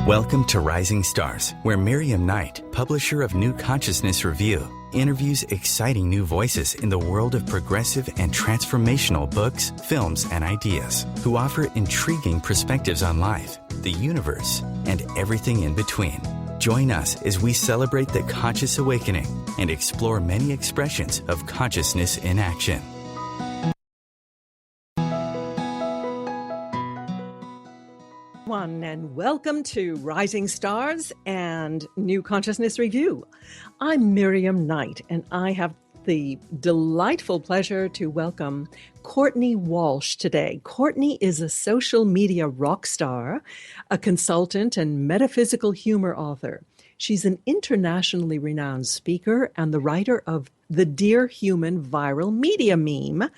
Welcome to Rising Stars, where Miriam Knight, publisher of New Consciousness Review, interviews exciting new voices in the world of progressive and transformational books, films, and ideas, who offer intriguing perspectives on life, the universe, and everything in between. Join us as we celebrate the conscious awakening and explore many expressions of consciousness in action. And welcome to Rising Stars and New Consciousness Review. I'm Miriam Knight, and I have the delightful pleasure to welcome Courtney Walsh today. Courtney is a social media rock star, a consultant, and metaphysical humor author. She's an internationally renowned speaker and the writer of the Dear Human viral media meme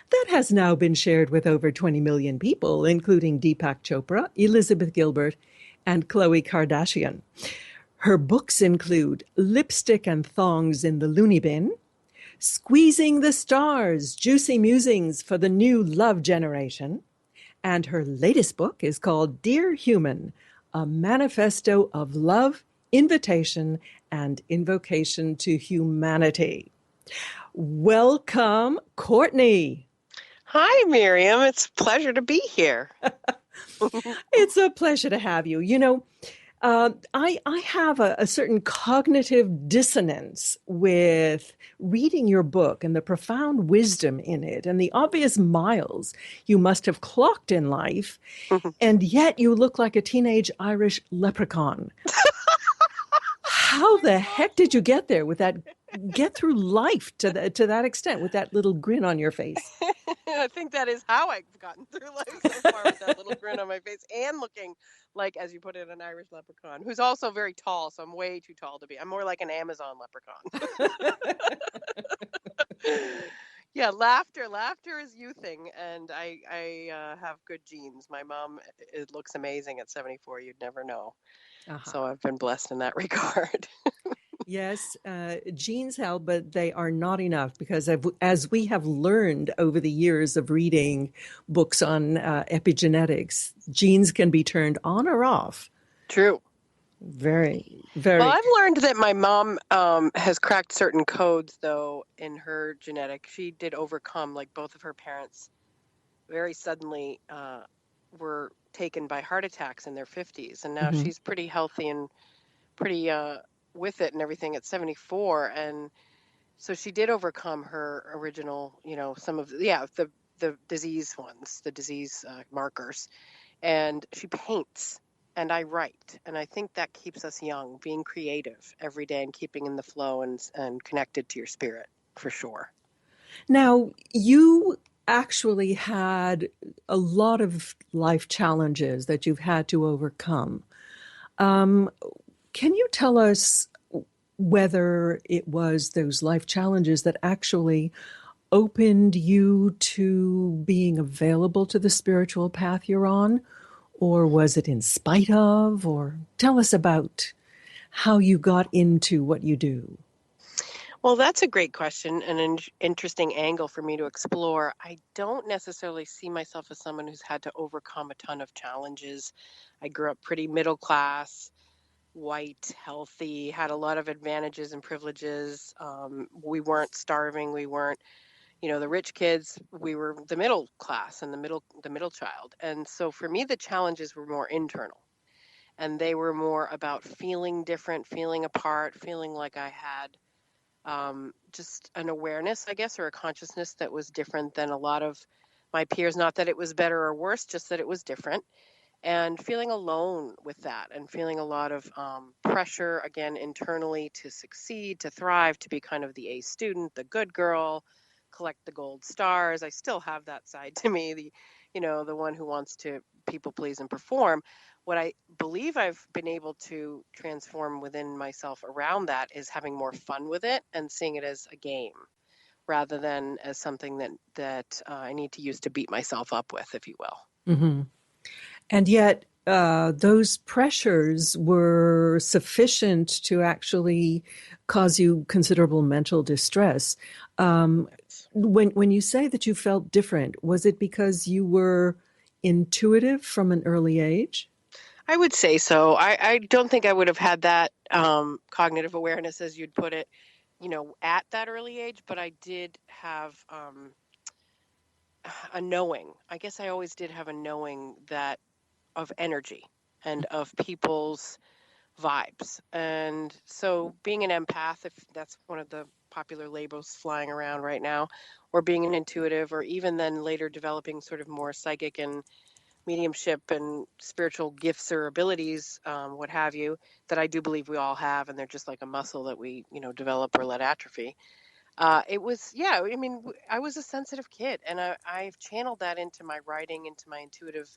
that has now been shared with over 20 million people, including Deepak Chopra, Elizabeth Gilbert, and Khloe Kardashian. Her books include Lipstick and Thongs in the Loony Bin, Squeezing the Stars, Juicy Musings for the New Love Generation, and her latest book is called Dear Human, a Manifesto of Love, Invitation, and Invocation to Humanity. Welcome, Courtney. Hi, Miriam. It's a pleasure to be here. It's a pleasure to have you. You know, I have a certain cognitive dissonance with reading your book and the profound wisdom in it and the obvious miles you must have clocked in life, and yet you look like a teenage Irish leprechaun. How the heck did you get there with that? Get through life to that extent with that little grin on your face? I think that is how I've gotten through life so far, with that little grin on my face and looking like, as you put it, an Irish leprechaun, who's also very tall. So I'm way too tall to be. I'm more like an Amazon leprechaun. Yeah, laughter is youthing, and I have good genes. My mom, it looks amazing at 74. You'd never know. So I've been blessed in that regard. Yes, genes help, but they are not enough, because as we have learned over the years of reading books on epigenetics, genes can be turned on or off. True. Very, very. Well, I've learned that my mom has cracked certain codes, though, in her genetic. She did overcome, like, both of her parents very suddenly were taken by heart attacks in their 50s. And now she's pretty healthy and pretty with it and everything at 74. And so she did overcome her original, some of the disease ones, the disease markers. And she paints and I write. And I think that keeps us young, being creative every day and keeping in the flow and connected to your spirit, for sure. Now, you actually had a lot of life challenges that you've had to overcome. Can you tell us whether it was those life challenges that actually opened you to being available to the spiritual path you're on, or was it in spite of? Or tell us about how you got into what you do. Well, that's a great question and an interesting angle for me to explore. I don't necessarily see myself as someone who's had to overcome a ton of challenges. I grew up pretty middle class, white, healthy, had a lot of advantages and privileges. We weren't starving. We weren't, the rich kids. We were the middle class and the middle child. And so for me, the challenges were more internal, and they were more about feeling different, feeling apart, feeling like I had just an awareness, I guess, or a consciousness that was different than a lot of my peers. Not that it was better or worse, just that it was different. And feeling alone with that, and feeling a lot of pressure, again, internally to succeed, to thrive, to be kind of the A student, the good girl, collect the gold stars. I still have that side to me, the one who wants to people please and perform. What I believe I've been able to transform within myself around that is having more fun with it and seeing it as a game rather than as something that I need to use to beat myself up with, if you will. Mm-hmm. And yet those pressures were sufficient to actually cause you considerable mental distress. When you say that you felt different, was it because you were intuitive from an early age? I would say so. I don't think I would have had that cognitive awareness, as you'd put it, at that early age, but I did have a knowing. I guess I always did have a knowing that of energy and of people's vibes. And so being an empath, if that's one of the popular labels flying around right now, or being an intuitive, or even then later developing sort of more psychic and mediumship and spiritual gifts or abilities, what have you, that I do believe we all have, and they're just like a muscle that we, develop or let atrophy. It was, yeah, I mean, I was a sensitive kid, and I've channeled that into my writing, into my intuitive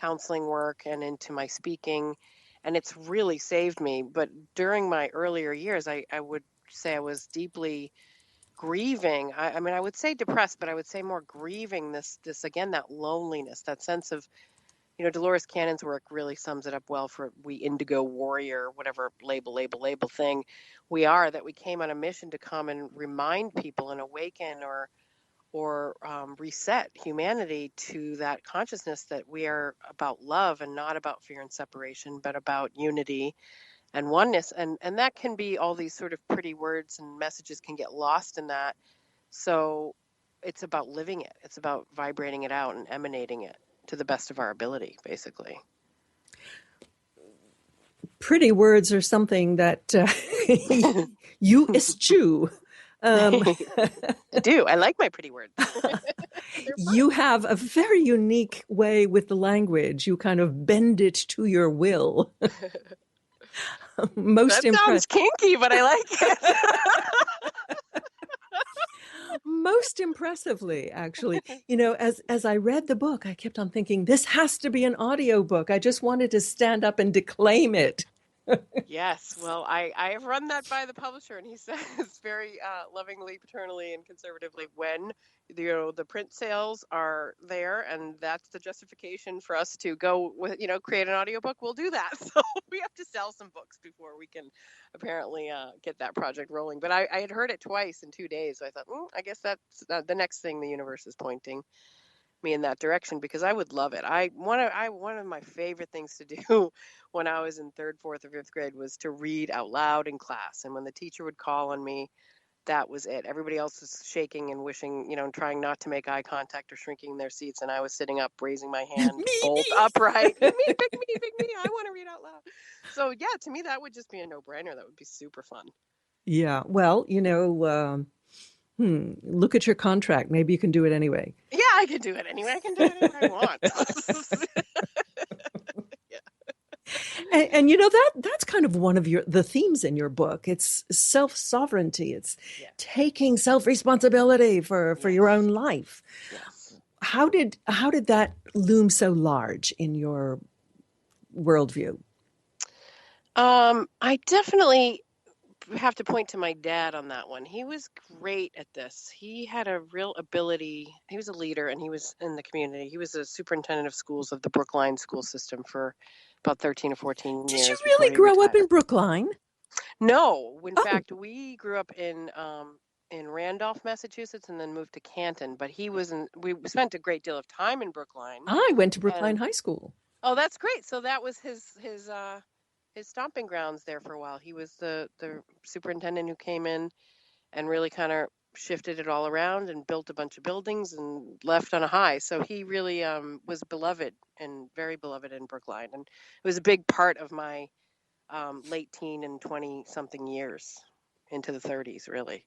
counseling work, and into my speaking, and it's really saved me. But during my earlier years, I would say I was deeply grieving. I mean, I would say depressed, but I would say more grieving this again, that loneliness, that sense of, Dolores Cannon's work really sums it up well for we indigo warrior, whatever label thing we are, that we came on a mission to come and remind people and awaken or reset humanity to that consciousness that we are about love and not about fear and separation, but about unity and oneness. And that can be all these sort of pretty words and messages can get lost in that. So it's about living it. It's about vibrating it out and emanating it to the best of our ability, basically. Pretty words are something that you eschew. I do. I like my pretty words. You have a very unique way with the language. You kind of bend it to your will. That sounds kinky, but I like it. Most impressively, actually. As I read the book, I kept on thinking, this has to be an audiobook. I just wanted to stand up and declaim it. Yes, well, I have run that by the publisher, and he says very lovingly, paternally, and conservatively, when the print sales are there, and that's the justification for us to go with create an audiobook, we'll do that. So we have to sell some books before we can apparently get that project rolling. But I had heard it twice in 2 days, so I thought, I guess that's the next thing the universe is pointing me in that direction, because I would love it. One of my favorite things to do when I was in third, fourth, or fifth grade was to read out loud in class. And when the teacher would call on me, that was it. Everybody else was shaking and wishing, and trying not to make eye contact or shrinking in their seats. And I was sitting up, raising my hand, bolt upright. Me, pick me. I want to read out loud. So yeah, to me, that would just be a no-brainer. That would be super fun. Yeah. Well, look at your contract. Maybe you can do it anyway. Yeah, I can do it anyway. I can do it anywhere I want. And that's kind of one of the themes in your book. It's self-sovereignty. It's taking self-responsibility for your own life. Yes. How did that loom so large in your worldview? I definitely have to point to my dad on that one. He was great at this. He had a real ability. He was a leader, and he was in the community. He was a superintendent of schools of the Brookline school system for about 13 or 14 Did years. you really grow up in Brookline? No. In fact, we grew up in Randolph, Massachusetts, and then moved to Canton. But we spent a great deal of time in Brookline. I went to Brookline High School. Oh, that's great. So that was his stomping grounds there for a while. He was the superintendent who came in and really kind of shifted it all around and built a bunch of buildings and left on a high. So he really was beloved and very beloved in Brookline. And it was a big part of my late teen and 20-something years into the 30s, really.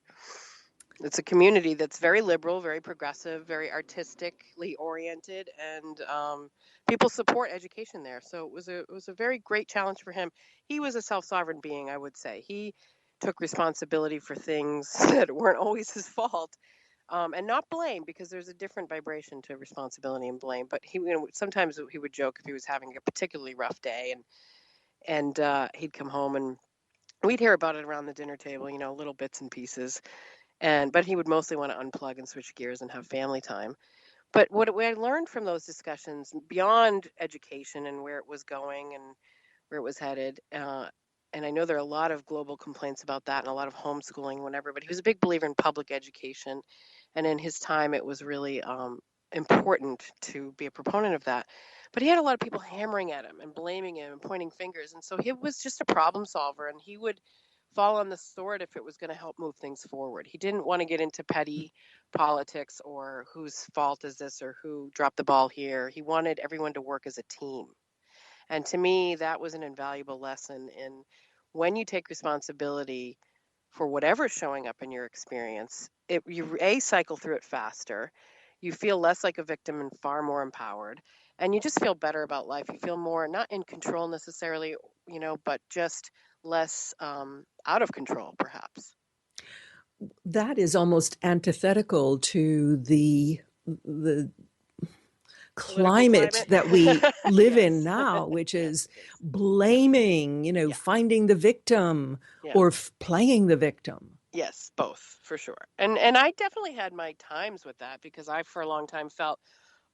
It's a community that's very liberal, very progressive, very artistically oriented, and people support education there. So it was a very great challenge for him. He was a self-sovereign being, I would say. He took responsibility for things that weren't always his fault, and not blame, because there's a different vibration to responsibility and blame. But he, sometimes he would joke if he was having a particularly rough day, and he'd come home and we'd hear about it around the dinner table, little bits and pieces. But he would mostly want to unplug and switch gears and have family time. But what I learned from those discussions, beyond education and where it was going and where it was headed, and I know there are a lot of global complaints about that and a lot of homeschooling, but he was a big believer in public education. And in his time, it was really important to be a proponent of that. But he had a lot of people hammering at him and blaming him and pointing fingers. And so he was just a problem solver, and he would fall on the sword if it was going to help move things forward. He didn't want to get into petty politics or whose fault is this or who dropped the ball here. He wanted everyone to work as a team. And to me, that was an invaluable lesson in when you take responsibility for whatever's showing up in your experience, you cycle through it faster. You feel less like a victim and far more empowered. And you just feel better about life. You feel more, not in control necessarily, but just less out of control, perhaps. That is almost antithetical to the climate that we live in now, which is blaming, finding the victim or playing the victim. Yes, both, for sure. And I definitely had my times with that, because I, for a long time, felt,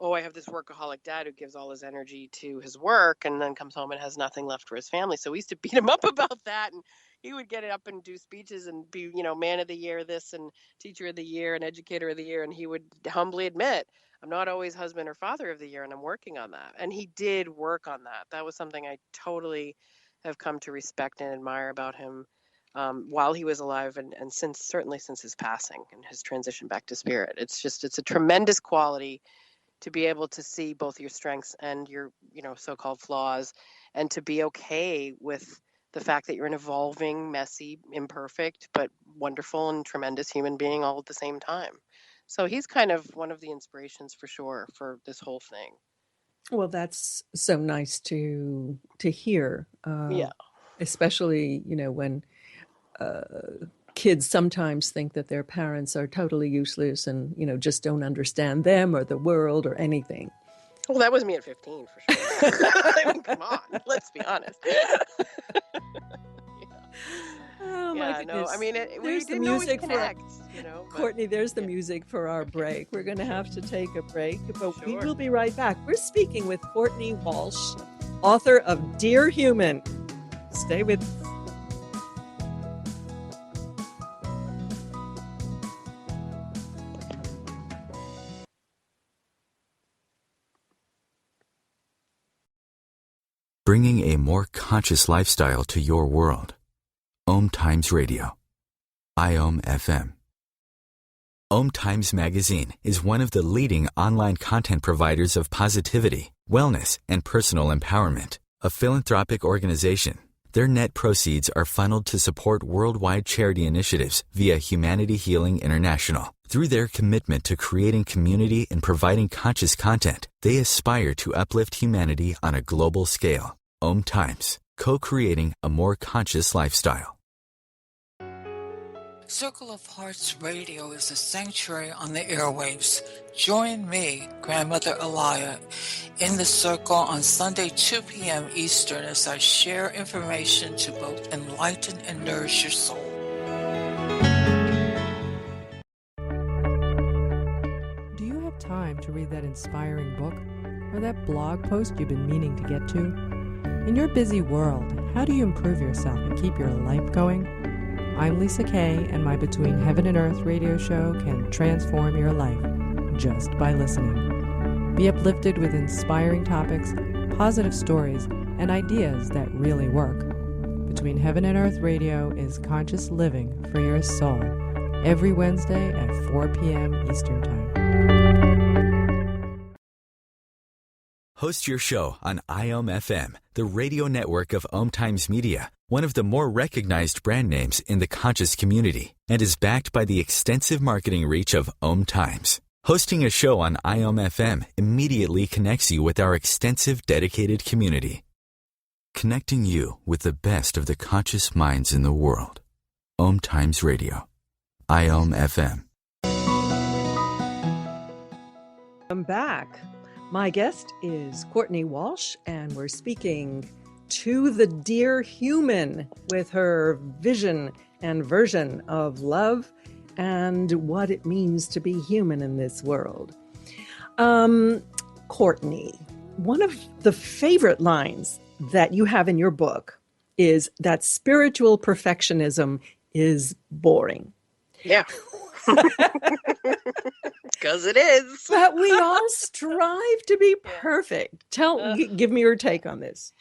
I have this workaholic dad who gives all his energy to his work and then comes home and has nothing left for his family. So we used to beat him up about that. And he would get up and do speeches and be, man of the year, this, and teacher of the year and educator of the year. And he would humbly admit, I'm not always husband or father of the year, and I'm working on that. And he did work on that. That was something I totally have come to respect and admire about him while he was alive, and certainly since his passing and his transition back to spirit. It's a tremendous quality to be able to see both your strengths and your, so-called flaws, and to be okay with the fact that you're an evolving, messy, imperfect, but wonderful and tremendous human being all at the same time. So he's kind of one of the inspirations for sure for this whole thing. Well, that's so nice to hear. Especially, when kids sometimes think that their parents are totally useless and, just don't understand them or the world or anything. Well, that was me at 15, for sure. I mean, come on, let's be honest. Oh, my goodness. No, I mean, there's the music for Courtney, there's the music for our break. We're going to have to take a break, but we will be right back. We're speaking with Courtney Walsh, author of Dear Human. Stay with us. Bringing a more conscious lifestyle to your world. OMTimes Radio. IOM-FM. OMTimes Magazine is one of the leading online content providers of positivity, wellness, and personal empowerment. A philanthropic organization, their net proceeds are funneled to support worldwide charity initiatives via Humanity Healing International. Through their commitment to creating community and providing conscious content, they aspire to uplift humanity on a global scale. OMTimes, co-creating a more conscious lifestyle. Circle of Hearts Radio is a sanctuary on the airwaves. Join me, Grandmother Elia, in the circle on Sunday, 2 p.m. Eastern, as I share information to both enlighten and nourish your soul. Do you have time to read that inspiring book or that blog post you've been meaning to get to? In your busy world, how do you improve yourself and keep your life going? I'm Lisa Kay, and my Between Heaven and Earth radio show can transform your life just by listening. Be uplifted with inspiring topics, positive stories, and ideas that really work. Between Heaven and Earth radio is conscious living for your soul, every Wednesday at 4 p.m. Eastern Time. Host your show on IOM-FM, the radio network of OMTimes Media, one of the more recognized brand names in the conscious community, and is backed by the extensive marketing reach of OMTimes. Hosting a show on IOM-FM immediately connects you with our extensive dedicated community. Connecting you with the best of the conscious minds in the world. OMTimes Radio. IOM-FM. I'm back. My guest is Courtney Walsh, and we're speaking to the dear human with her vision and version of love and what it means to be human in this world. Courtney, one of the favorite lines that you have in your book is that spiritual perfectionism is boring. Yeah. Because it is. But we all strive to be perfect. Give me your take on this.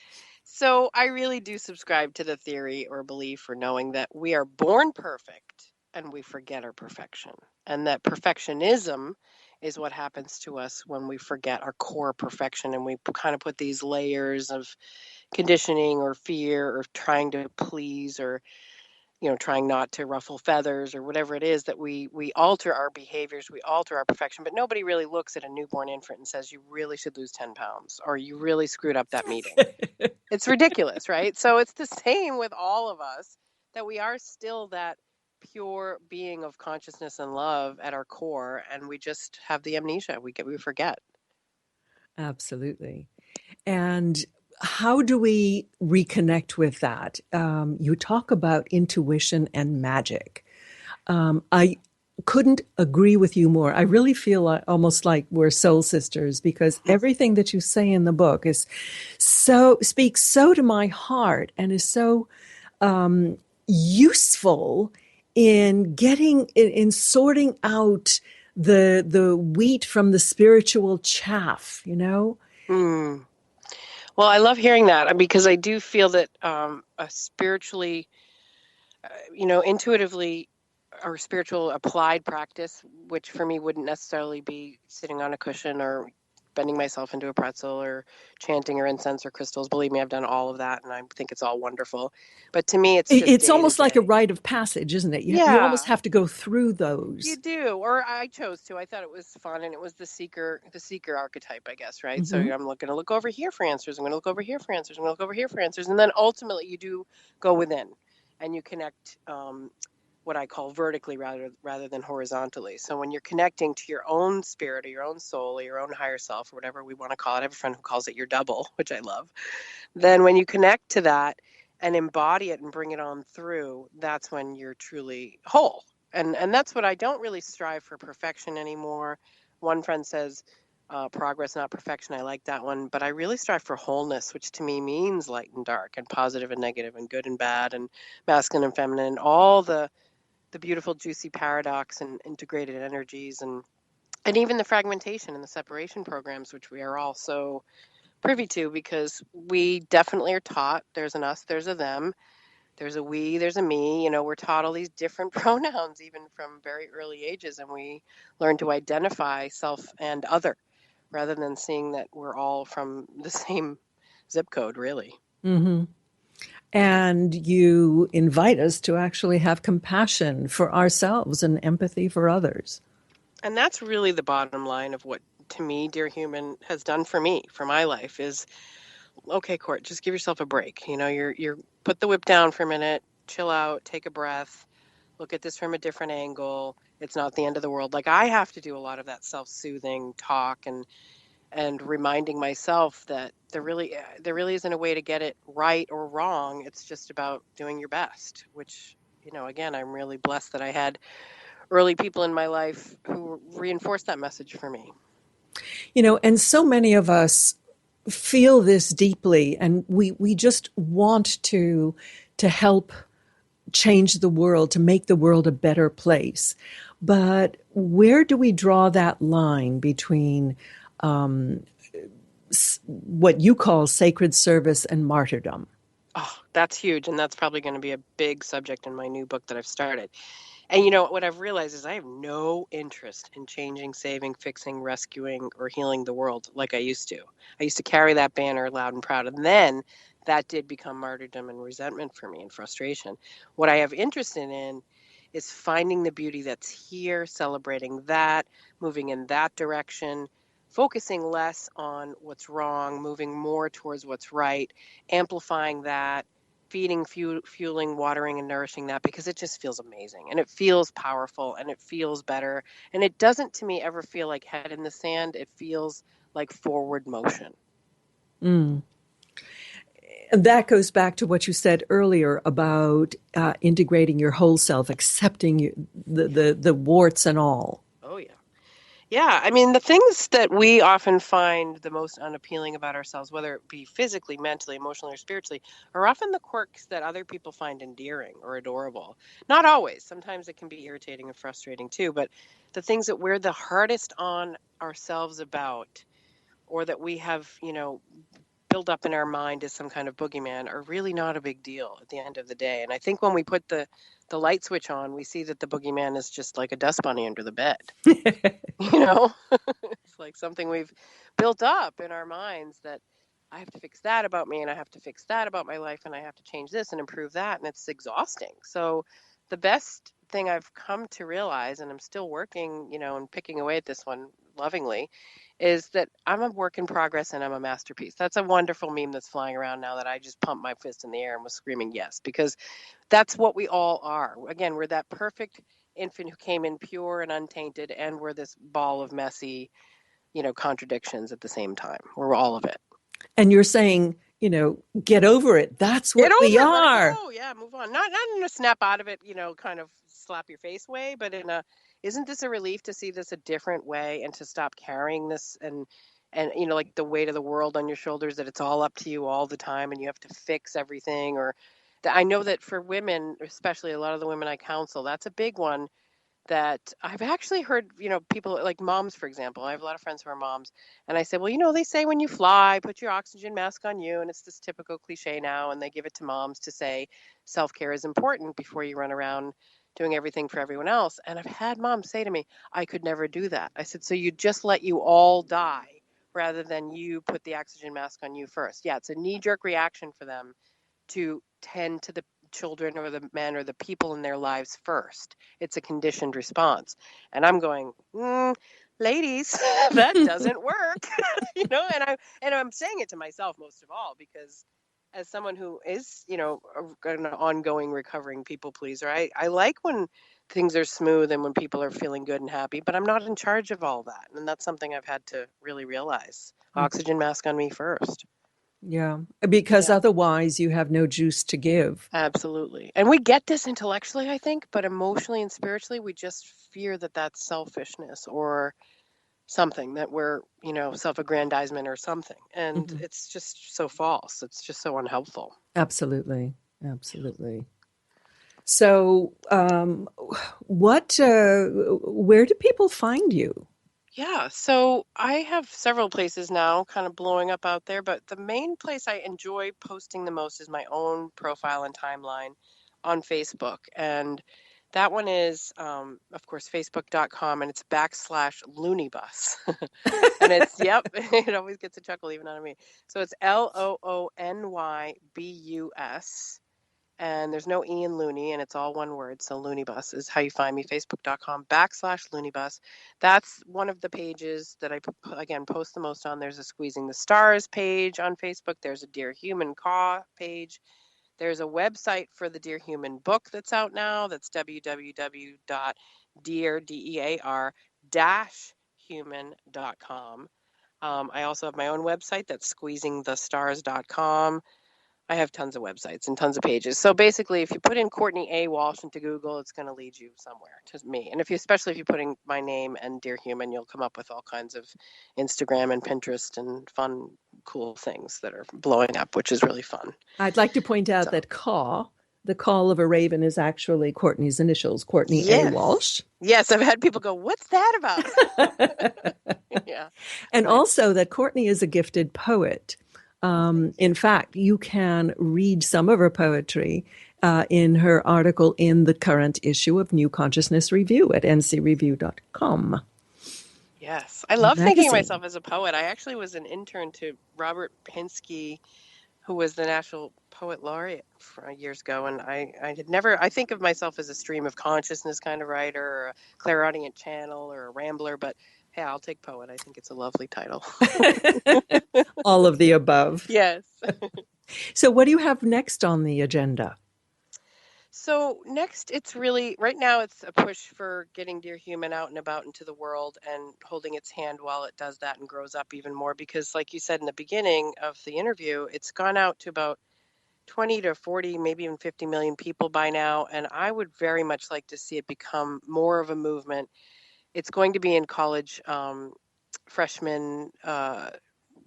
So I really do subscribe to the theory or belief or knowing that we are born perfect and we forget our perfection. And that perfectionism is what happens to us when we forget our core perfection and we kind of put these layers of conditioning or fear or trying to please or trying not to ruffle feathers or whatever it is that we alter our behaviors, we alter our perfection, but nobody really looks at a newborn infant and says, you really should lose 10 pounds or you really screwed up that meeting. It's ridiculous, right? So it's the same with all of us, that we are still that pure being of consciousness and love at our core, and we just have the amnesia. We forget. Absolutely. And how do we reconnect with that? You talk about intuition and magic. I couldn't agree with you more. I really feel almost like we're soul sisters, because everything that you say in the book speaks so to my heart and is so useful in sorting out the wheat from the spiritual chaff, Well, I love hearing that, because I do feel that spiritually, intuitively, or spiritual applied practice, which for me wouldn't necessarily be sitting on a cushion or bending myself into a pretzel or chanting or incense or crystals. Believe me, I've done all of that, and I think it's all wonderful. But to me, it's almost like a rite of passage, isn't it? You almost have to go through those. You do, or I chose to. I thought it was fun, and it was the seeker archetype, I guess, right? Mm-hmm. So I'm going to look over here for answers. I'm going to look over here for answers. I'm going to look over here for answers, and then ultimately you do go within, and you connect. What I call vertically rather than horizontally. So when you're connecting to your own spirit or your own soul or your own higher self or whatever we want to call it, I have a friend who calls it your double, which I love. Then when you connect to that and embody it and bring it on through, that's when you're truly whole. And that's what I don't really strive for perfection anymore. One friend says, progress, not perfection. I like that one. But I really strive for wholeness, which to me means light and dark and positive and negative and good and bad and masculine and feminine and all the beautiful, juicy paradox and integrated energies and even the fragmentation and the separation programs, which we are all so privy to, because we definitely are taught there's an us, there's a them, there's a we, there's a me. We're taught all these different pronouns, even from very early ages, and we learn to identify self and other rather than seeing that we're all from the same zip code, really. Mm-hmm. And you invite us to actually have compassion for ourselves and empathy for others. And that's really the bottom line of what, to me, Dear Human has done for me, for my life, is, okay, Court, just give yourself a break. You're put the whip down for a minute, chill out, take a breath, look at this from a different angle. It's not the end of the world. Like, I have to do a lot of that self-soothing talk and reminding myself that there really isn't a way to get it right or wrong. It's just about doing your best, which, again, I'm really blessed that I had early people in my life who reinforced that message for me. And so many of us feel this deeply, and we just want to help change the world, to make the world a better place. But where do we draw that line between what you call sacred service and martyrdom? Oh, that's huge. And that's probably going to be a big subject in my new book that I've started. And what I've realized is I have no interest in changing, saving, fixing, rescuing, or healing the world like I used to. I used to carry that banner loud and proud. And then that did become martyrdom and resentment for me and frustration. What I have interest in is finding the beauty that's here, celebrating that, moving in that direction, focusing less on what's wrong, moving more towards what's right, amplifying that, feeding, fueling, watering, and nourishing that, because it just feels amazing and it feels powerful and it feels better. And it doesn't, to me, ever feel like head in the sand. It feels like forward motion. And that goes back to what you said earlier about integrating your whole self, accepting the warts and all. Oh, yeah. Yeah, I mean, the things that we often find the most unappealing about ourselves, whether it be physically, mentally, emotionally, or spiritually, are often the quirks that other people find endearing or adorable. Not always. Sometimes it can be irritating and frustrating too, but the things that we're the hardest on ourselves about, or that we have, build up in our mind as some kind of boogeyman, are really not a big deal at the end of the day. And I think when we put the light switch on, we see that the boogeyman is just like a dust bunny under the bed. You know, it's like something we've built up in our minds that I have to fix that about me and I have to fix that about my life and I have to change this and improve that. And it's exhausting. So the best thing I've come to realize, and I'm still working, and picking away at this one lovingly, is that I'm a work in progress and I'm a masterpiece. That's a wonderful meme that's flying around now that I just pumped my fist in the air and was screaming yes, because that's what we all are. Again, we're that perfect infant who came in pure and untainted, and we're this ball of messy, contradictions at the same time. We're all of it. And you're saying, get over it. That's Get what over we it, let it are. go. Yeah, move on. Not in a snap out of it, kind of slap your face way, but in a, isn't this a relief to see this a different way and to stop carrying this and like the weight of the world on your shoulders, that it's all up to you all the time and you have to fix everything. Or that, I know that for women, especially a lot of the women I counsel, that's a big one that I've actually heard, people like moms, for example. I have a lot of friends who are moms, and I say, well, they say when you fly, put your oxygen mask on you, and it's this typical cliche now, and they give it to moms to say self-care is important before you run around doing everything for everyone else. And I've had moms say to me, I could never do that. I said, so you just let you all die rather than you put the oxygen mask on you first. Yeah, it's a knee-jerk reaction for them to tend to the children or the men or the people in their lives first. It's a conditioned response. And I'm going, ladies, that doesn't work. And I'm saying it to myself most of all, because as someone who is, an ongoing recovering people pleaser, I like when things are smooth and when people are feeling good and happy, but I'm not in charge of all that. And that's something I've had to really realize. Oxygen mask on me first. Yeah, because Yeah. otherwise you have no juice to give. Absolutely. And we get this intellectually, I think, but emotionally and spiritually, we just fear that that's selfishness or something, that we're, self-aggrandizement or something. And Mhm. it's just so false. It's just so unhelpful. Absolutely. Absolutely. So, where do people find you? Yeah. So I have several places now kind of blowing up out there, but the main place I enjoy posting the most is my own profile and timeline on Facebook. And that one is, of course, facebook.com, and it's /loonybus. And it's, yep, it always gets a chuckle even out of me. So it's LOONYBUS. And there's no E in loony, and it's all one word. So Loonybus is how you find me, facebook.com /Loonybus. That's one of the pages that I, again, post the most on. There's a Squeezing the Stars page on Facebook. There's a Dear Human Caw page. There's a website for the Dear Human book that's out now. That's www.dear-human.com. I also have my own website. That's squeezingthestars.com. I have tons of websites and tons of pages. So basically, if you put in Courtney A. Walsh into Google, it's going to lead you somewhere to me. And especially if you put in my name and Dear Human, you'll come up with all kinds of Instagram and Pinterest and fun, cool things that are blowing up, which is really fun. I'd like to point out So, that caw, the call of a raven, is actually Courtney's initials, Courtney A. yes. Walsh. Yes, I've had people go, what's that about? Yeah. And Right. also that Courtney is a gifted poet. In fact, you can read some of her poetry in her article in the current issue of New Consciousness Review at ncreview.com. Yes. I love thinking of Magazine. myself as a poet. I actually was an intern to Robert Pinsky, who was the National Poet Laureate years ago. And I had never, I think of myself as a stream of consciousness kind of writer, or a clairaudient channel, or a rambler, but hey, I'll take poet. I think it's a lovely title. All of the above. Yes. So what do you have next on the agenda? So next, it's really, right now, it's a push for getting Dear Human out and about into the world and holding its hand while it does that and grows up even more. Because like you said in the beginning of the interview, it's gone out to about 20 to 40, maybe even 50 million people by now. And I would very much like to see it become more of a movement it's going to be in college freshman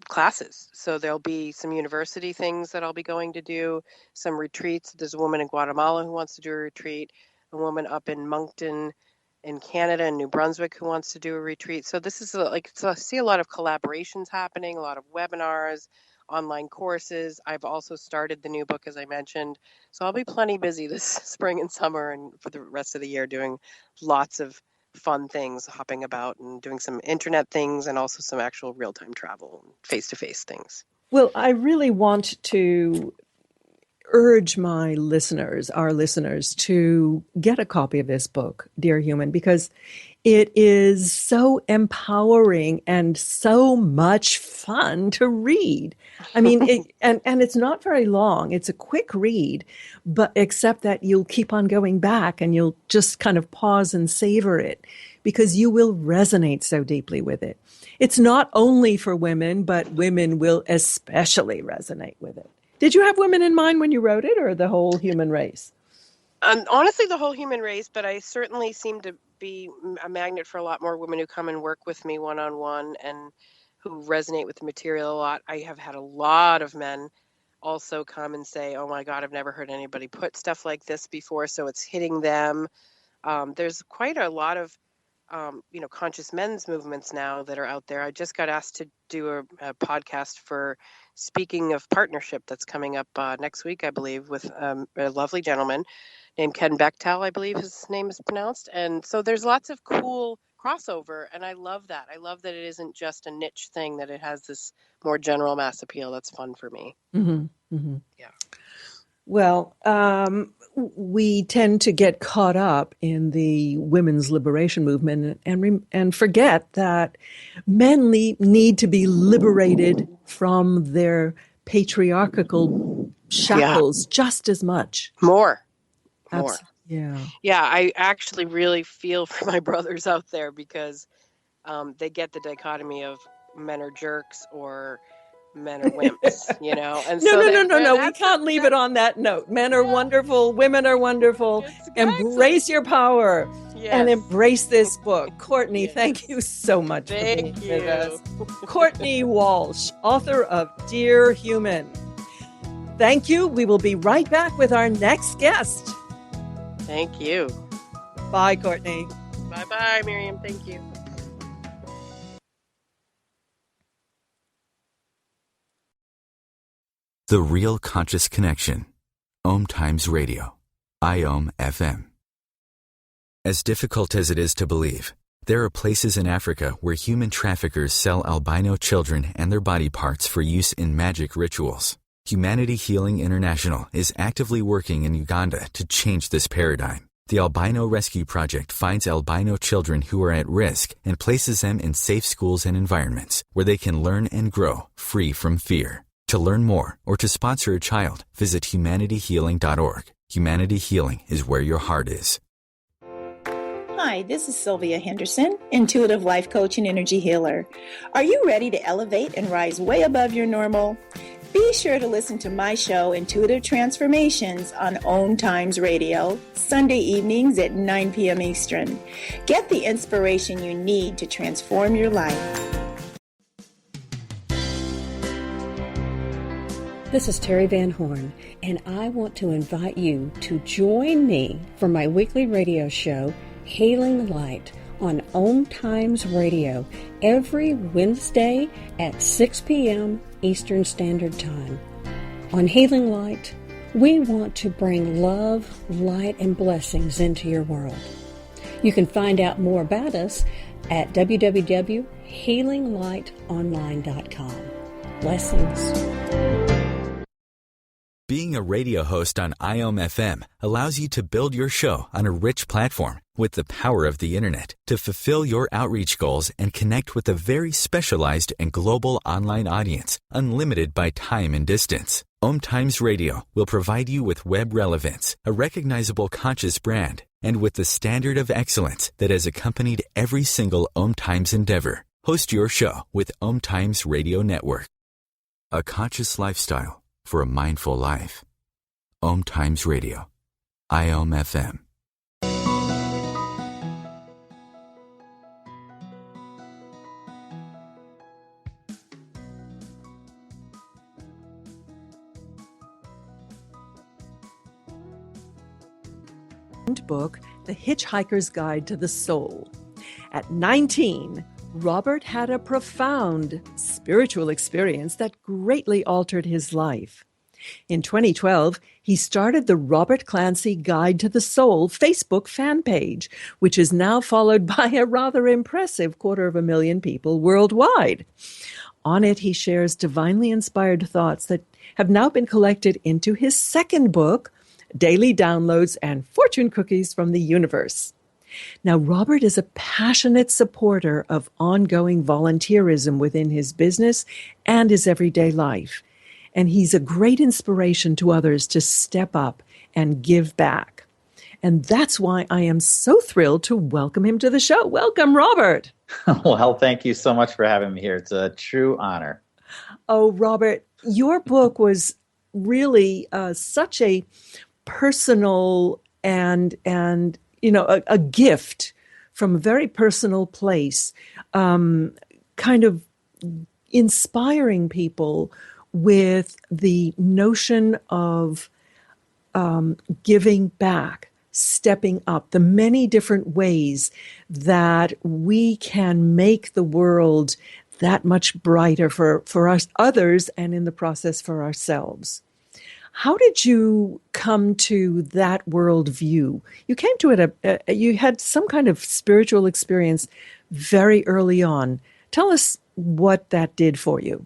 classes. So there'll be some university things that I'll be going to do, some retreats. There's a woman in Guatemala who wants to do a retreat, a woman up in Moncton in Canada and New Brunswick who wants to do a retreat. So this is so I see a lot of collaborations happening, a lot of webinars, online courses. I've also started the new book, as I mentioned. So I'll be plenty busy this spring and summer and for the rest of the year doing lots of fun things, hopping about and doing some internet things and also some actual real-time travel, face-to-face things. Well, I really want to urge my listeners, our listeners, to get a copy of this book, Dear Human, because it is so empowering and so much fun to read. I mean, and it's not very long. It's a quick read, but except that you'll keep on going back and you'll just kind of pause and savor it because you will resonate so deeply with it. It's not only for women, but women will especially resonate with it. Did you have women in mind when you wrote it, or the whole human race? Honestly, the whole human race, but I certainly seem to be a magnet for a lot more women who come and work with me one-on-one and who resonate with the material a lot. I have had a lot of men also come and say, oh my God, I've never heard anybody put stuff like this before, so it's hitting them. There's quite a lot of conscious men's movements now that are out there. I just got asked to do a podcast for Speaking of Partnership that's coming up next week, I believe, with a lovely gentleman named Ken Bechtel, I believe his name is pronounced. And so there's lots of cool crossover, and I love that. I love that it isn't just a niche thing, that it has this more general mass appeal. That's fun for me. Mm-hmm. Mm-hmm. Yeah. Well, we tend to get caught up in the women's liberation movement and forget that men need to be liberated from their patriarchal shackles just as much. More. Yeah. Yeah, I actually really feel for my brothers out there because they get the dichotomy of men are jerks or men are wimps, And no. We can't leave it on that note. Men are wonderful. Women are wonderful. Embrace your power and embrace this book. Courtney, thank you so much for being with us. Courtney Walsh, author of Dear Human. Thank you. We will be right back with our next guest. Thank you. Bye, Courtney. Bye-bye, Miriam. Thank you. The Real Conscious Connection. OMTimes Radio. IOM FM. As difficult as it is to believe, there are places in Africa where human traffickers sell albino children and their body parts for use in magic rituals. Humanity Healing International is actively working in Uganda to change this paradigm. The Albino Rescue Project finds albino children who are at risk and places them in safe schools and environments where they can learn and grow free from fear. To learn more or to sponsor a child, visit humanityhealing.org. Humanity Healing is where your heart is. Hi, this is Sylvia Henderson, intuitive life coach and energy healer. Are you ready to elevate and rise way above your normal? Be sure to listen to my show, Intuitive Transformations, on OMTimes Radio, Sunday evenings at 9 p.m. Eastern. Get the inspiration you need to transform your life. This is Terry Van Horn, and I want to invite you to join me for my weekly radio show, Hailing Light, on OMTimes Radio every Wednesday at 6 p.m. Eastern Standard Time. On Hailing Light, we want to bring love, light, and blessings into your world. You can find out more about us at www.healinglightonline.com. Blessings. Being a radio host on IOM FM allows you to build your show on a rich platform with the power of the internet to fulfill your outreach goals and connect with a very specialized and global online audience, unlimited by time and distance. OMTimes Radio will provide you with web relevance, a recognizable conscious brand, and with the standard of excellence that has accompanied every single OMTimes endeavor. Host your show with OMTimes Radio Network. A conscious lifestyle for a mindful life. OMTimes Radio. IOM FM. second book, The Hitchhiker's Guide to the Soul. At 19, Robert had a profound spiritual experience that greatly altered his life. In 2012, he started the Robert Clancy Guide to the Soul Facebook fan page, which is now followed by a rather impressive 250,000 people worldwide. On it, he shares divinely inspired thoughts that have now been collected into his second book, Daily Downloads and Fortune Cookies from the Universe. Now, Robert is a passionate supporter of ongoing volunteerism within his business and his everyday life. And he's a great inspiration to others to step up and give back. And that's why I am so thrilled to welcome him to the show. Welcome, Robert. Well, thank you so much for having me here. It's a true honor. Oh, Robert, your book was really such a personal and a gift from a very personal place, kind of inspiring people with the notion of giving back, stepping up, the many different ways that we can make the world that much brighter for us others and in the process for ourselves. How did you come to that worldview? You came to it, you had some kind of spiritual experience very early on. Tell us what that did for you.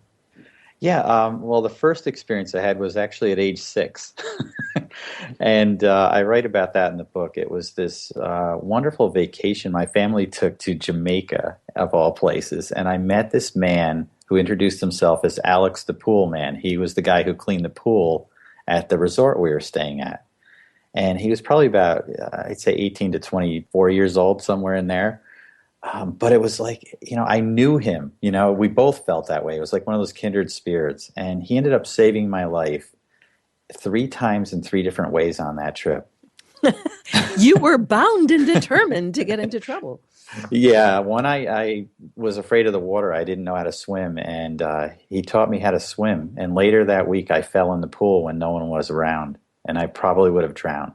Yeah, well, the first experience I had was actually at age 6. And I write about that in the book. It was this wonderful vacation my family took to Jamaica, of all places. And I met this man who introduced himself as Alex the Pool Man. He was the guy who cleaned the pool at the resort we were staying at. And he was probably about, I'd say 18 to 24 years old, somewhere in there. But it was like, I knew him. We both felt that way. It was like one of those kindred spirits. And he ended up saving my life 3 times in 3 different ways on that trip. You were bound and determined to get into trouble. Yeah, one, I was afraid of the water. I didn't know how to swim, and he taught me how to swim. And later that week, I fell in the pool when no one was around, and I probably would have drowned.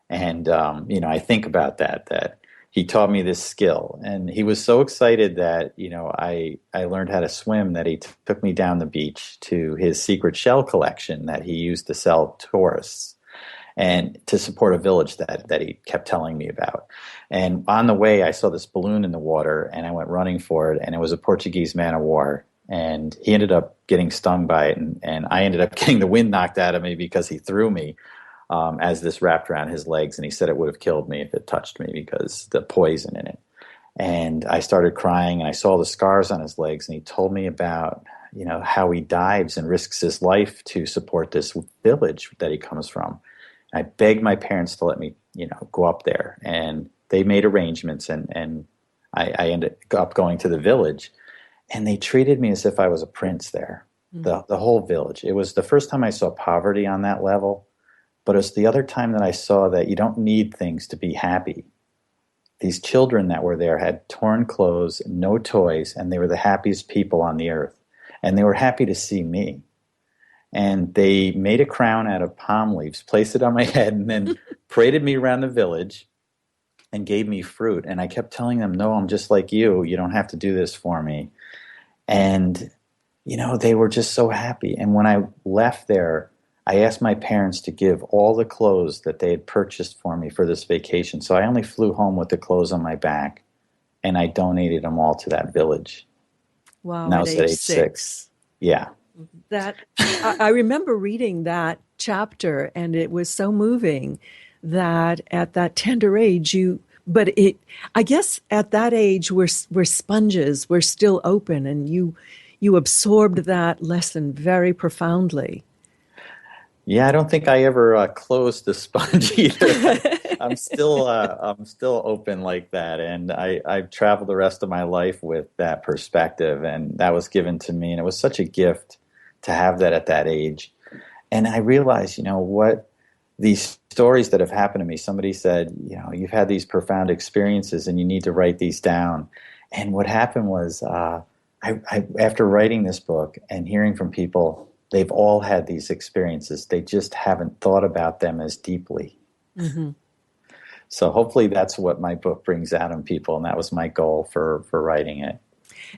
And, I think about that he taught me this skill. And he was so excited that, I learned how to swim that he took me down the beach to his secret shell collection that he used to sell tourists and to support a village that he kept telling me about. And on the way, I saw this balloon in the water, and I went running for it, and it was a Portuguese man-of-war. And he ended up getting stung by it, and I ended up getting the wind knocked out of me because he threw me as this wrapped around his legs, and he said it would have killed me if it touched me because the poison in it. And I started crying, and I saw the scars on his legs, and he told me about how he dives and risks his life to support this village that he comes from. I begged my parents to let me, go up there, and they made arrangements, and I ended up going to the village, and they treated me as if I was a prince there, the whole village. It was the first time I saw poverty on that level, but it was the other time that I saw that you don't need things to be happy. These children that were there had torn clothes, no toys, and they were the happiest people on the earth, and they were happy to see me. And they made a crown out of palm leaves, placed it on my head, and then paraded me around the village and gave me fruit. And I kept telling them, no, I'm just like you. You don't have to do this for me. And, they were just so happy. And when I left there, I asked my parents to give all the clothes that they had purchased for me for this vacation. So I only flew home with the clothes on my back, and I donated them all to that village. Wow, and that at was age at age 6. Yeah. That I remember reading that chapter, and it was so moving that at that tender age I guess at that age we're sponges, we're still open, and you absorbed that lesson very profoundly. Yeah, I don't think I ever closed the sponge either. I'm still open like that, and I've traveled the rest of my life with that perspective, and that was given to me, and it was such a gift to have that at that age. And I realized, what these stories that have happened to me. Somebody said, you've had these profound experiences, and you need to write these down. And what happened was, I after writing this book and hearing from people, they've all had these experiences. They just haven't thought about them as deeply. Mm-hmm. So hopefully that's what my book brings out in people, and that was my goal for writing it.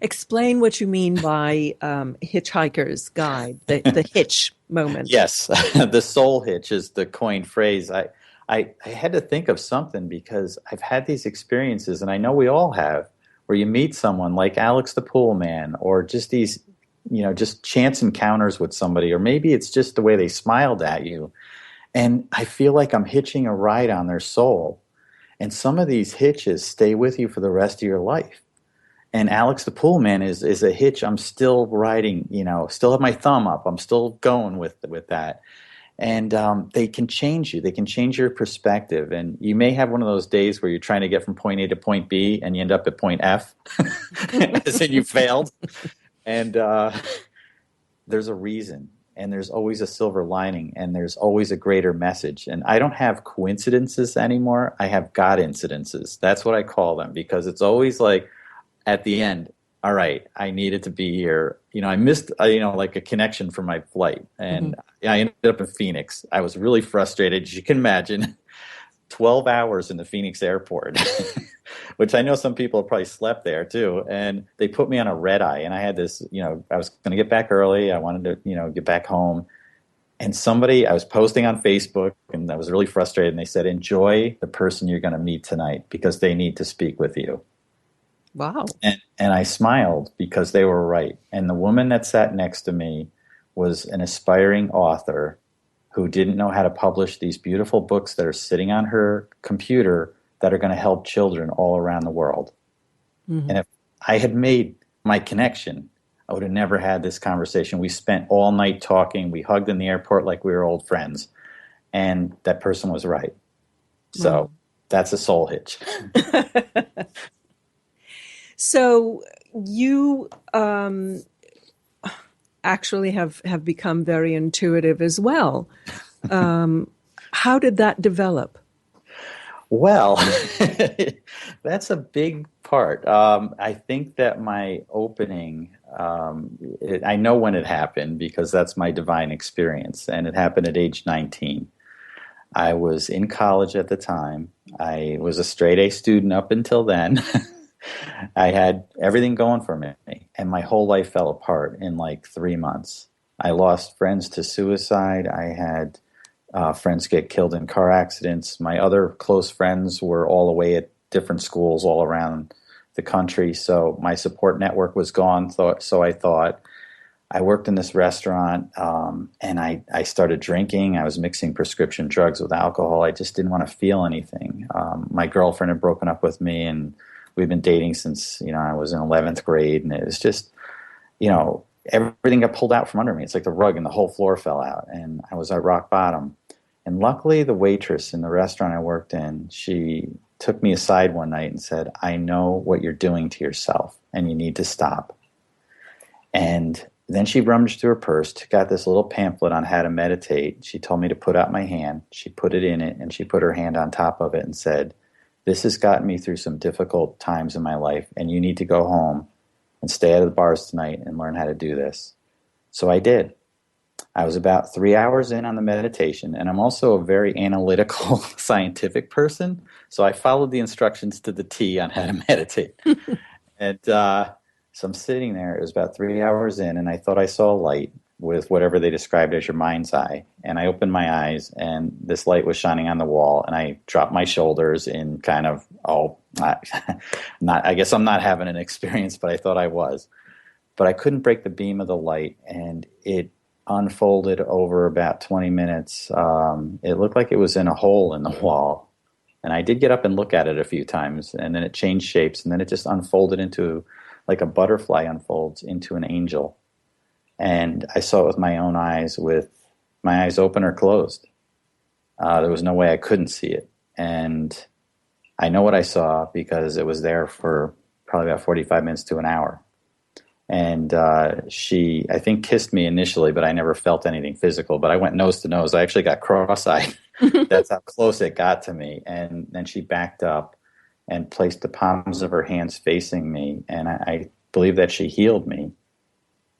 Explain what you mean by Hitchhiker's Guide, the hitch moment. Yes, the soul hitch is the coined phrase. I had to think of something because I've had these experiences, and I know we all have, where you meet someone like Alex the Pool Man, or just these, just chance encounters with somebody, or maybe it's just the way they smiled at you. And I feel like I'm hitching a ride on their soul. And some of these hitches stay with you for the rest of your life. And Alex the Pool Man is a hitch I'm still riding, still have my thumb up. I'm still going with that. And they can change you. They can change your perspective. And you may have one of those days where you're trying to get from point A to point B and you end up at point F, as in you failed. And there's a reason. And there's always a silver lining. And there's always a greater message. And I don't have coincidences anymore. I have God incidences. That's what I call them, because it's always like, at the end, all right, I needed to be here. I missed, like a connection for my flight. And I ended up in Phoenix. I was really frustrated. As you can imagine, 12 hours in the Phoenix airport, which I know some people probably slept there too. And they put me on a red eye. And I had this, I was going to get back early. I wanted to, get back home. And I was posting on Facebook, and I was really frustrated. And they said, enjoy the person you're going to meet tonight because they need to speak with you. Wow. And I smiled because they were right. And the woman that sat next to me was an aspiring author who didn't know how to publish these beautiful books that are sitting on her computer that are going to help children all around the world. Mm-hmm. And if I had made my connection, I would have never had this conversation. We spent all night talking. We hugged in the airport like we were old friends. And that person was right. So that's a soul hitch. So you actually have become very intuitive as well. How did that develop? Well, that's a big part. I think that my opening, I know when it happened because that's my divine experience, and it happened at age 19. I was in college at the time. I was a straight A student up until then. I had everything going for me, and my whole life fell apart in like 3 months. I lost friends to suicide. I had friends get killed in car accidents. My other close friends were all away at different schools all around the country, so my support network was gone. So I thought. I worked in this restaurant, and I started drinking. I was mixing prescription drugs with alcohol. I just didn't want to feel anything. My girlfriend had broken up with me, and we've been dating since, I was in 11th grade, and it was just, everything got pulled out from under me. It's like the rug and the whole floor fell out, and I was at rock bottom. And luckily, the waitress in the restaurant I worked in, she took me aside one night and said, I know what you're doing to yourself, and you need to stop. And then she rummaged through her purse, got this little pamphlet on how to meditate. She told me to put out my hand. She put it in it, and she put her hand on top of it and said, this has gotten me through some difficult times in my life, and you need to go home and stay out of the bars tonight and learn how to do this. So I did. I was about 3 hours in on the meditation, and I'm also a very analytical, scientific person, so I followed the instructions to the T on how to meditate. And so I'm sitting there. It was about 3 hours in, and I thought I saw a light with whatever they described as your mind's eye. And I opened my eyes, and this light was shining on the wall, and I dropped my shoulders in kind of, I guess I'm not having an experience, but I thought I was. But I couldn't break the beam of the light, and it unfolded over about 20 minutes. It looked like it was in a hole in the wall. And I did get up and look at it a few times, and then it changed shapes, and then it just unfolded into, like a butterfly unfolds into an angel. And I saw it with my own eyes, with my eyes open or closed. There was no way I couldn't see it. And I know what I saw because it was there for probably about 45 minutes to an hour. And she, I think, kissed me initially, but I never felt anything physical. But I went nose to nose. I actually got cross-eyed. That's how close it got to me. And then she backed up and placed the palms of her hands facing me. And I believe that she healed me.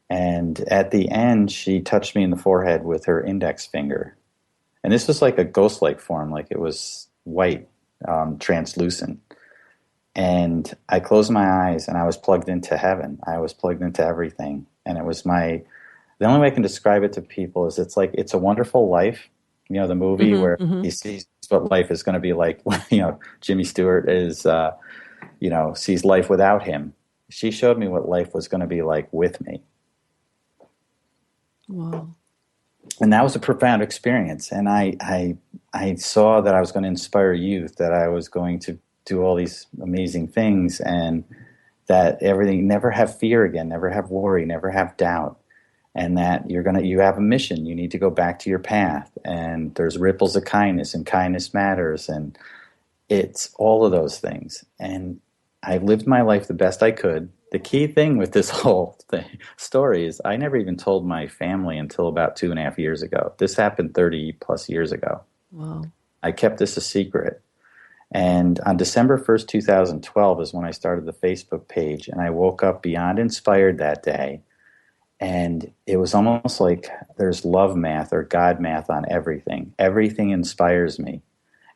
And at the end, she touched me in the forehead with her index finger. And this was like a ghost-like form, like it was white. translucent. And I closed my eyes and I was plugged into heaven. I was plugged into everything. And it was the only way I can describe it to people is it's like It's a Wonderful Life, the movie where he sees what life is going to be like. Jimmy Stewart sees life without him. She showed me what life was going to be like with me. Wow. And that was a profound experience. And I saw that I was going to inspire youth, that I was going to do all these amazing things, and that everything, never have fear again, never have worry, never have doubt, and that you have a mission. You need to go back to your path, and there's ripples of kindness, and kindness matters, and it's all of those things. And I lived my life the best I could. The key thing with this whole story is I never even told my family until about 2.5 years ago. This happened 30 plus years ago. Wow. I kept this a secret. And on December 1st, 2012 is when I started the Facebook page, and I woke up beyond inspired that day. And it was almost like there's love math or God math on everything. Everything inspires me.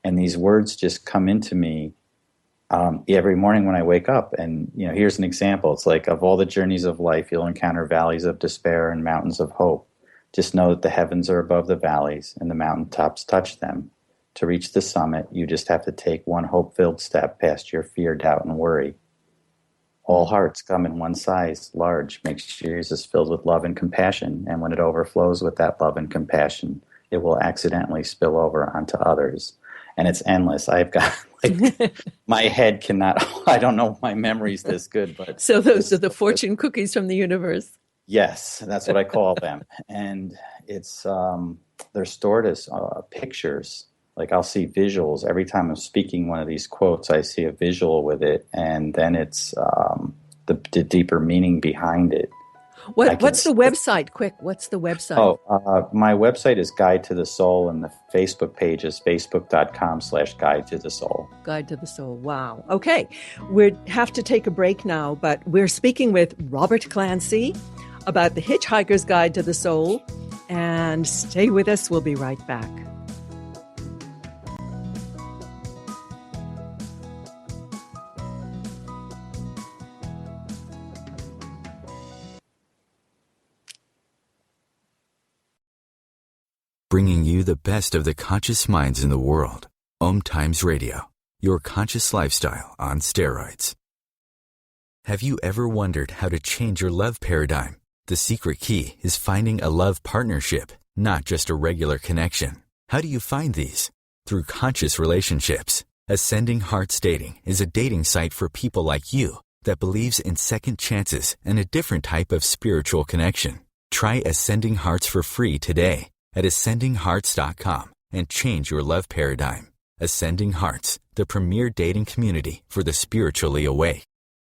And these words just come into me every morning when I wake up. And, here's an example. It's like, of all the journeys of life, you'll encounter valleys of despair and mountains of hope. Just know that the heavens are above the valleys and the mountaintops touch them. To reach the summit, you just have to take one hope-filled step past your fear, doubt, and worry. All hearts come in one size large. Make sure yours is filled with love and compassion. And when it overflows with that love and compassion, it will accidentally spill over onto others. And it's endless. I've got, my head cannot, I don't know if my memory's this good, but. So those are the fortune cookies from the universe. Yes, that's what I call them. And it's, they're stored as pictures. Like, I'll see visuals. Every time I'm speaking one of these quotes, I see a visual with it, and then it's the deeper meaning behind it. What's the website? Quick, what's the website? My website is Guide to the Soul, and the Facebook page is facebook.com/Guide to the Soul. Guide to the Soul. Wow. Okay, we have to take a break now, but we're speaking with Robert Clancy about the Hitchhiker's Guide to the Soul, and stay with us. We'll be right back. Bringing you the best of the conscious minds in the world. OMTimes Radio, your conscious lifestyle on steroids. Have you ever wondered how to change your love paradigm? The secret key is finding a love partnership, not just a regular connection. How do you find these? Through conscious relationships. Ascending Hearts Dating is a dating site for people like you that believes in second chances and a different type of spiritual connection. Try Ascending Hearts for free today at ascendinghearts.com and change your love paradigm. Ascending Hearts, the premier dating community for the spiritually awake.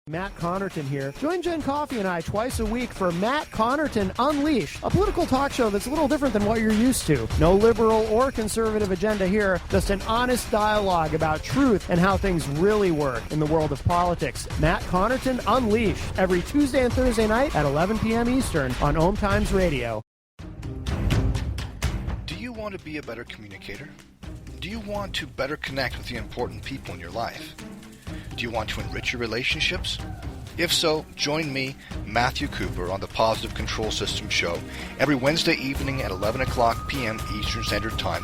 Matt Connerton here. Join Jen Coffey and I twice a week for Matt Connerton Unleashed, a political talk show that's a little different than what you're used to. No liberal or conservative agenda here, just an honest dialogue about truth and how things really work in the world of politics. Matt Connerton Unleashed, every Tuesday and Thursday night at 11 p.m. Eastern on OMTimes Radio. Do you want to be a better communicator? Do you want to better connect with the important people in your life? Do you want to enrich your relationships? If so, join me, Matthew Cooper, on the Positive Control System Show every Wednesday evening at 11 o'clock p.m. Eastern Standard Time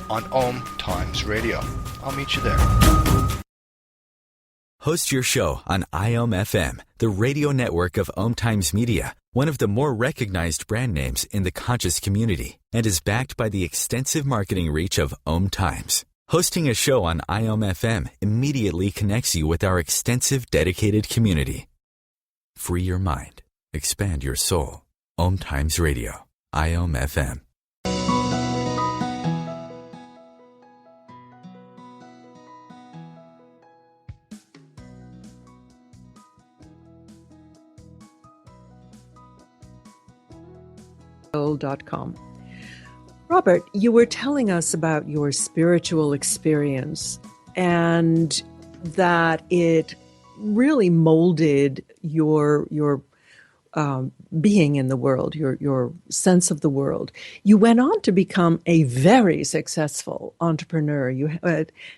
on OMTimes Radio. I'll meet you there. Host your show on IOM-FM, the radio network of OMTimes Media, one of the more recognized brand names in the conscious community, and is backed by the extensive marketing reach of OMTimes. Hosting a show on IOM-FM immediately connects you with our extensive dedicated community. Free your mind. Expand your soul. OMTimes Radio. IOM-FM. .com. Robert, you were telling us about your spiritual experience and that it really molded your being in the world, your sense of the world. You went on to become a very successful entrepreneur.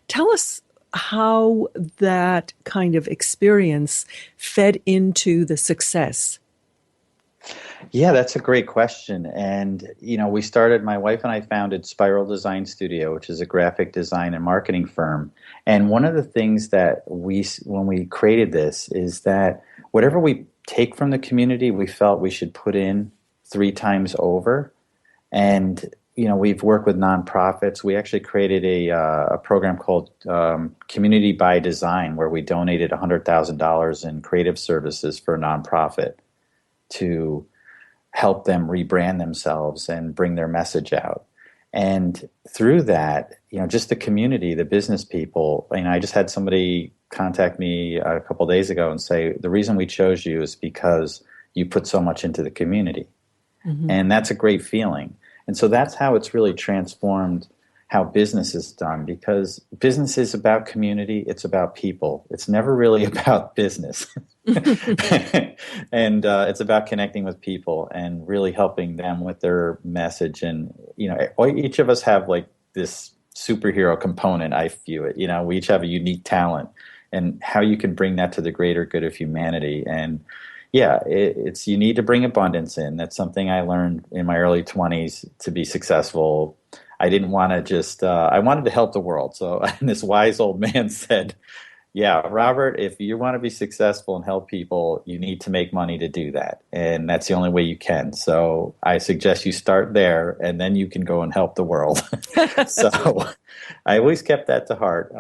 Tell us how that kind of experience fed into the success. Yeah, that's a great question. And, my wife and I founded Spiral Design Studio, which is a graphic design and marketing firm. And one of the things that when we created this, is that whatever we take from the community, we felt we should put in 3 times over. And, we've worked with nonprofits. We actually created a program called Community by Design, where we donated $100,000 in creative services for a nonprofit to help them rebrand themselves and bring their message out. And through that, just the community, the business people, I just had somebody contact me a couple of days ago and say, the reason we chose you is because you put so much into the community. Mm-hmm. And that's a great feeling. And so that's how it's really transformed how business is done, because business is about community. It's about people. It's never really about business. And it's about connecting with people and really helping them with their message. And, each of us have like this superhero component, I view it. We each have a unique talent, and how you can bring that to the greater good of humanity. And yeah, it's you need to bring abundance in. That's something I learned in my early 20s to be successful. I didn't want to just, I wanted to help the world. So and this wise old man said, yeah, Robert, if you want to be successful and help people, you need to make money to do that. And that's the only way you can. So I suggest you start there, and then you can go and help the world. So I always kept that to heart.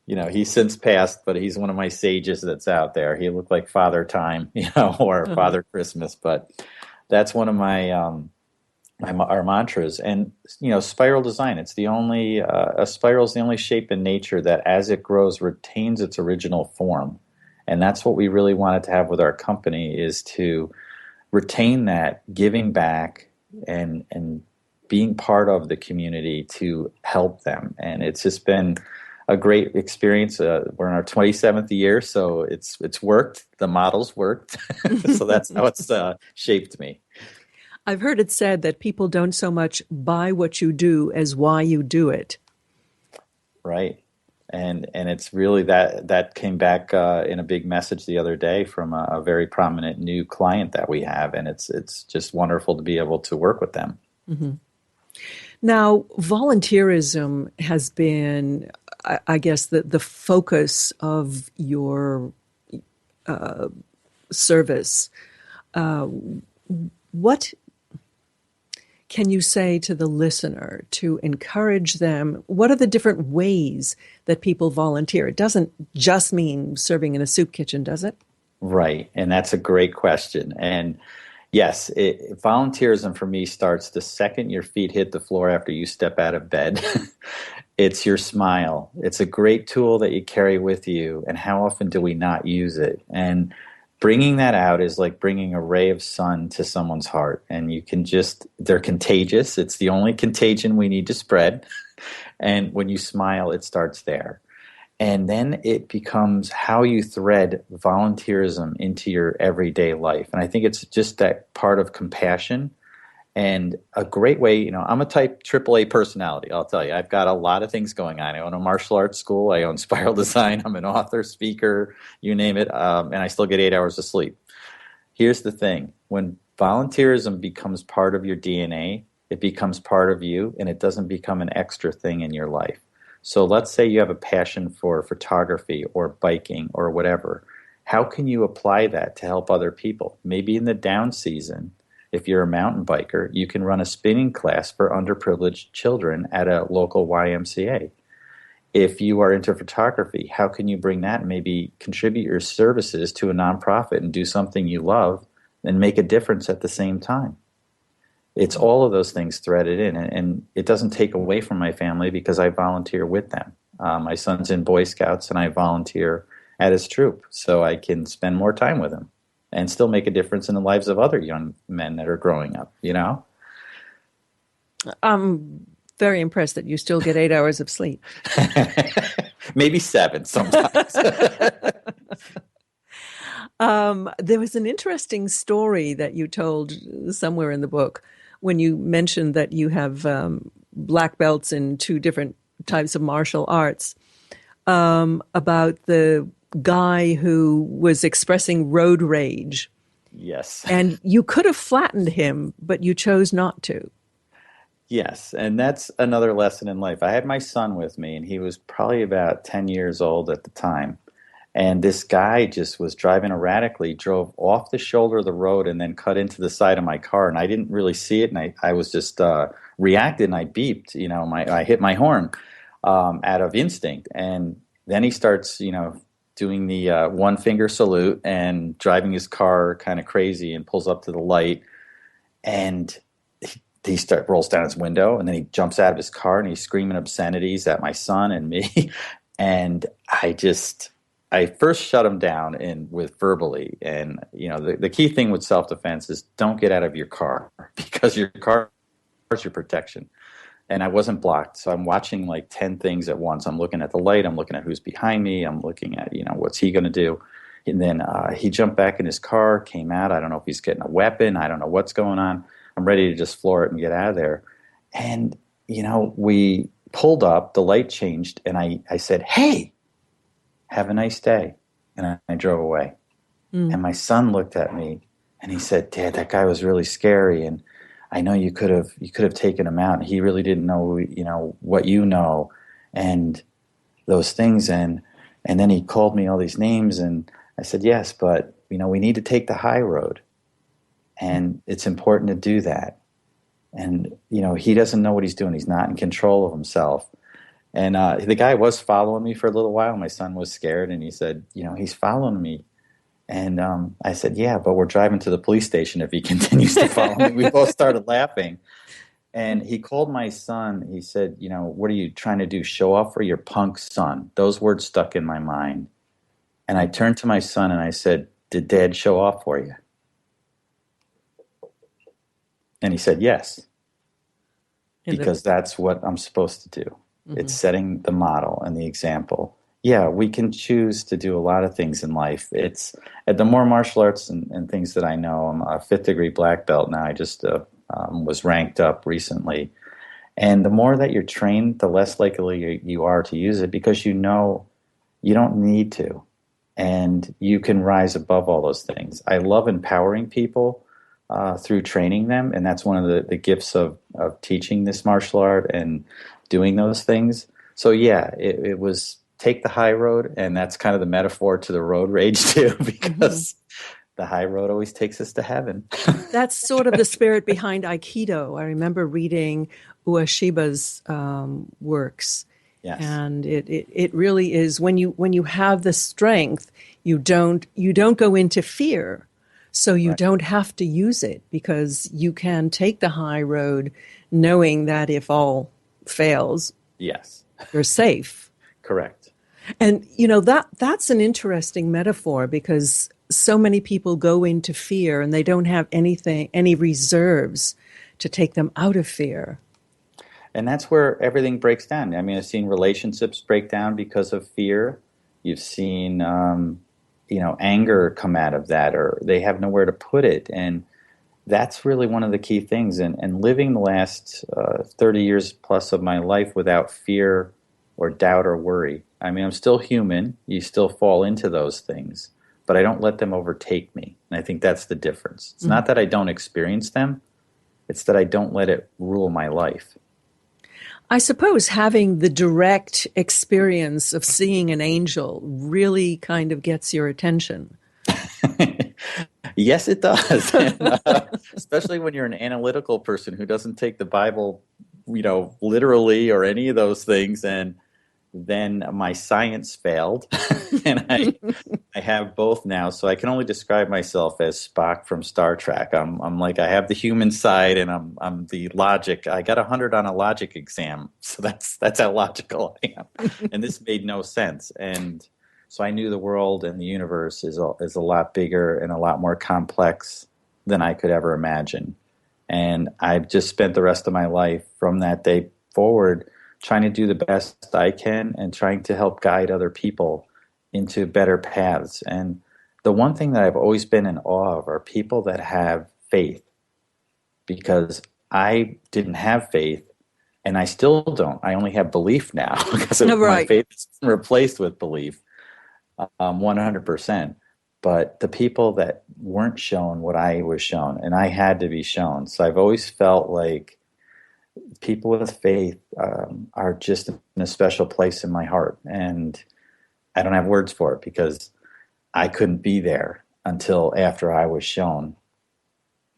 He's since passed, but he's one of my sages that's out there. He looked like Father Time, or Father Christmas. But that's one of my our mantras. And spiral design, it's the only a spiral is the only shape in nature that as it grows retains its original form. And that's what we really wanted to have with our company, is to retain that giving back and being part of the community to help them. And it's just been a great experience. We're in our 27th year, so it's worked. The model's worked. So that's how it's shaped me. I've heard it said that people don't so much buy what you do as why you do it. Right. And it's really that came back in a big message the other day from a very prominent new client that we have. And it's just wonderful to be able to work with them. Mm-hmm. Now, volunteerism has been, I guess, the focus of your service. What can you say to the listener to encourage them? What are the different ways that people volunteer? It doesn't just mean serving in a soup kitchen, does it? Right. And that's a great question. And yes, volunteerism for me starts the second your feet hit the floor after you step out of bed. It's your smile. It's a great tool that you carry with you. And how often do we not use it? And bringing that out is like bringing a ray of sun to someone's heart. And they're contagious. It's the only contagion we need to spread. And when you smile, it starts there. And then it becomes how you thread volunteerism into your everyday life. And I think it's just that part of compassion. And a great way, I'm a type AAA personality, I'll tell you. I've got a lot of things going on. I own a martial arts school. I own Spiral Design. I'm an author, speaker, you name it. And I still get 8 hours of sleep. Here's the thing. When volunteerism becomes part of your DNA, it becomes part of you, and it doesn't become an extra thing in your life. So let's say you have a passion for photography or biking or whatever. How can you apply that to help other people? Maybe in the down season, if you're a mountain biker, you can run a spinning class for underprivileged children at a local YMCA. If you are into photography, how can you bring that and maybe contribute your services to a nonprofit and do something you love and make a difference at the same time? It's all of those things threaded in, and it doesn't take away from my family because I volunteer with them. My son's in Boy Scouts, and I volunteer at his troop, so I can spend more time with him and still make a difference in the lives of other young men that are growing up, I'm very impressed that you still get 8 hours of sleep. Maybe 7 sometimes. There was an interesting story that you told somewhere in the book when you mentioned that you have black belts in 2 different types of martial arts. about the guy who was expressing road rage. Yes. And you could have flattened him, but you chose not to. Yes, and that's another lesson in life. I had my son with me, and he was probably about 10 years old at the time. And this guy just was driving erratically, drove off the shoulder of the road and then cut into the side of my car. And I didn't really see it, and I was just reacted, and I beeped. I hit my horn out of instinct. And then he starts, doing the one finger salute and driving his car kind of crazy and pulls up to the light. And he rolls down his window, and then he jumps out of his car, and he's screaming obscenities at my son and me. And I first shut him down with verbally. And, the key thing with self-defense is don't get out of your car, because your car is your protection. And I wasn't blocked. So I'm watching like 10 things at once. I'm looking at the light. I'm looking at who's behind me. I'm looking at, what's he going to do? And then he jumped back in his car, came out. I don't know if he's getting a weapon. I don't know what's going on. I'm ready to just floor it and get out of there. And, we pulled up, the light changed, and I said, "Hey, have a nice day." And I drove away. And my son looked at me and he said, "Dad, that guy was really scary. And I know you could have taken him out. And he really didn't know, what you know and those things." And then he called me all these names, and I said, "Yes, but, we need to take the high road. And it's important to do that." And, he doesn't know what he's doing. He's not in control of himself. And the guy was following me for a little while. My son was scared, and he said, "He's following me." And I said, "Yeah, but we're driving to the police station if he continues to follow me." We both started laughing. And he called my son. He said, "What are you trying to do, show off for your punk son?" Those words stuck in my mind. And I turned to my son and I said, "Did Dad show off for you?" And he said, "Yes." Because that's what I'm supposed to do. Mm-hmm. It's setting the model and the example. Yeah, we can choose to do a lot of things in life. It's the more martial arts and things that I know. I'm a 5th degree black belt now. I just was ranked up recently. And the more that you're trained, the less likely you are to use it, because you don't need to. And you can rise above all those things. I love empowering people through training them. And that's one of the gifts of teaching this martial art and doing those things. So yeah, it was take the high road, and that's kind of the metaphor to the road rage too, because the high road always takes us to heaven. That's sort of the spirit behind Aikido. I remember reading Ueshiba's works. Yes. And it really is when you have the strength, you don't go into fear. So you don't have to use it, because you can take the high road knowing that if all fails, yes, you're safe. Correct. And that's an interesting metaphor, because so many people go into fear and they don't have any reserves to take them out of fear. And that's where everything breaks down. I mean, I've seen relationships break down because of fear. You've seen anger come out of that, or they have nowhere to put it. And that's really one of the key things. And living the last 30 years plus of my life without fear or doubt or worry. I mean, I'm still human. You still fall into those things, but I don't let them overtake me. And I think that's the difference. It's not that I don't experience them. It's that I don't let it rule my life. I suppose having the direct experience of seeing an angel really kind of gets your attention. Yes, it does. And, especially when you're an analytical person who doesn't take the Bible, literally or any of those things. And then my science failed, and I have both now. So I can only describe myself as Spock from Star Trek. I'm like, I have the human side, and I'm the logic. I got 100 on a logic exam, so that's how logical I am. And this made no sense. And so I knew the world and the universe is a lot bigger and a lot more complex than I could ever imagine. And I've just spent the rest of my life from that day forward trying to do the best I can and trying to help guide other people into better paths. And the one thing that I've always been in awe of are people that have faith, because I didn't have faith, And I still don't. I only have belief now because my Right. faith is replaced with belief, 100%. But the people that weren't shown what I was shown, and I had to be shown. So I've always felt like people with faith are just in a special place in my heart. And I don't have words for it because I couldn't be there until after I was shown.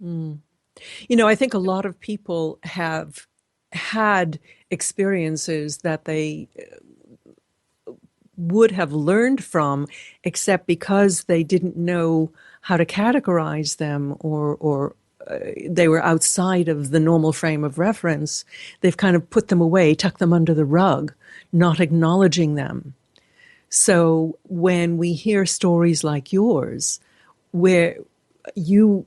Mm. You know, I think a lot of people have had experiences that they would have learned from, except because they didn't know how to categorize them, or they were outside of the normal frame of reference. They've kind of put them away, tucked them under the rug, not acknowledging them. So when we hear stories like yours, where you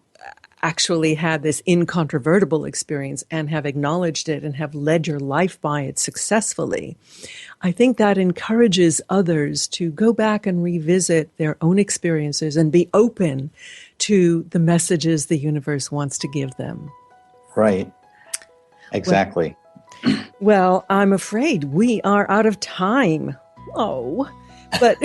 actually had this incontrovertible experience and have acknowledged it and have led your life by it successfully, I think that encourages others to go back and revisit their own experiences and be open to the messages the universe wants to give them. Right. Exactly. Well, I'm afraid we are out of time. Oh, but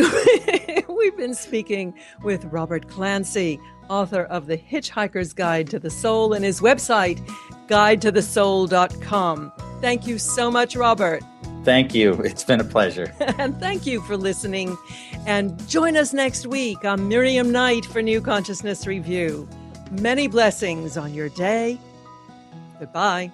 we've been speaking with Robert Clancy, author of The Hitchhiker's Guide to the Soul, and his website, guideToTheSoul.com. Thank you so much, Robert. Thank you. It's been a pleasure. And thank you for listening. And join us next week on Miriam Knight for New Consciousness Review. Many blessings on your day. Goodbye.